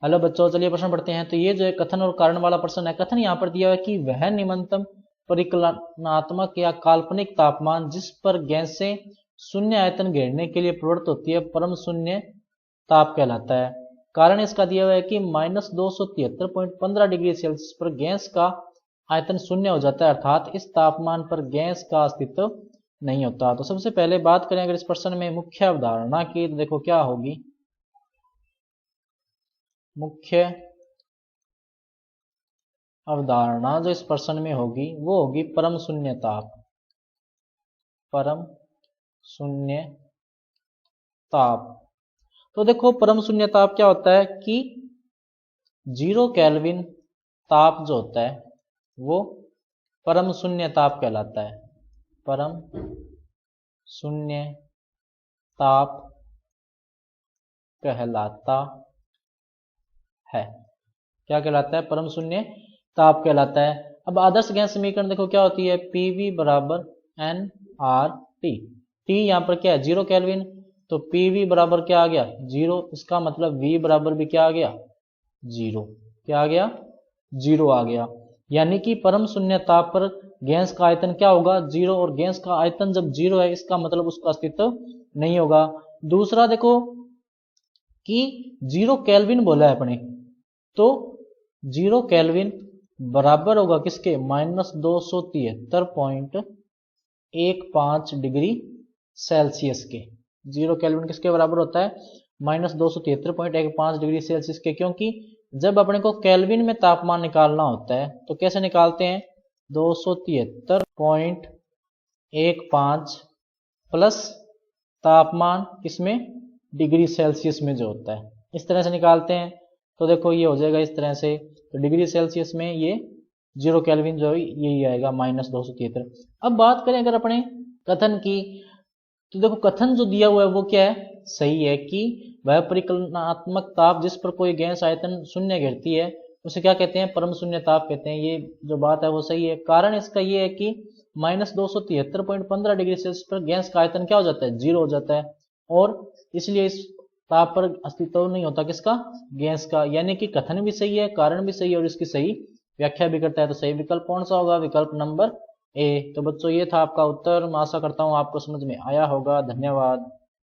Hello बच्चों, चलिए प्रश्न पढ़ते हैं। तो ये जो है कथन और कारण वाला प्रश्न है। कथन यहाँ पर दिया हुआ है कि वह निम्नतम परिकलनात्मक या काल्पनिक तापमान जिस पर गैसें शून्य आयतन घेरने के लिए प्रवृत्त होती है परम शून्य ताप कहलाता है। कारण इसका दिया हुआ है कि -273.15 डिग्री सेल्सियस पर गैस का आयतन शून्य हो जाता है, अर्थात इस तापमान पर गैस का अस्तित्व नहीं होता। तो सबसे पहले बात करें अगर इस प्रश्न में मुख्य अवधारणा की, तो देखो क्या होगी। मुख्य अवधारणा जो इस प्रश्न में होगी वो होगी परम शून्य ताप। परम शून्य ताप। तो देखो परम शून्य ताप क्या होता है कि 0 केल्विन ताप जो होता है वो परम शून्य ताप कहलाता है। परम शून्य ताप कहलाता है। क्या कहलाता है? परम शून्य ताप कहलाता है। अब आदर्श गैस समीकरण देखो क्या होती है, PV बराबर nRT। T यहाँ पर क्या है? 0 केल्विन, तो PV बराबर क्या आ गया? 0। इसका मतलब V बराबर भी क्या आ गया? 0। क्या आ गया? 0 आ गया। यानी कि परम शून्य ताप पर गैस का आयतन क्या होगा? 0। और गैस का आयतन जब 0 है इसका मतलब उसका अस्तित्व नहीं होगा। दूसरा देखो कि 0 केल्विन बोला है अपने, तो 0 केल्विन बराबर होगा किसके? -273.15 डिग्री सेल्सियस के। 0 केल्विन किसके बराबर होता है? -273.15 डिग्री सेल्सियस के। क्योंकि जब अपने को केल्विन में तापमान निकालना होता है तो कैसे निकालते हैं? 273.15 प्लस तापमान किसमें? डिग्री सेल्सियस में जो होता है, इस तरह से निकालते हैं। तो देखो ये हो जाएगा इस तरह से। तो डिग्री सेल्सियस में ये 0 केल्विन जो है यही आएगा -273। अब बात करें अगर अपने कथन की, तो देखो कथन जो दिया हुआ है वो क्या है? सही है कि वह परिकलनात्मक ताप जिस पर कोई गैस आयतन शून्य घेरती है उसे क्या कहते हैं? परम शून्य ताप कहते हैं। ये जो बात है वो सही है। कारण इसका ये है कि -273.15 डिग्री सेल्सियस पर गैस का आयतन क्या हो जाता है? 0 हो जाता है, और इसलिए इस ताप पर अस्तित्व नहीं होता किसका? गैस का। यानी कि कथन भी सही है, कारण भी सही है, और इसकी सही व्याख्या भी करता है। तो सही विकल्प कौन सा होगा? विकल्प नंबर ए। तो बच्चों ये था आपका उत्तर। मैं आशा करता हूँ आपको समझ में आया होगा। धन्यवाद।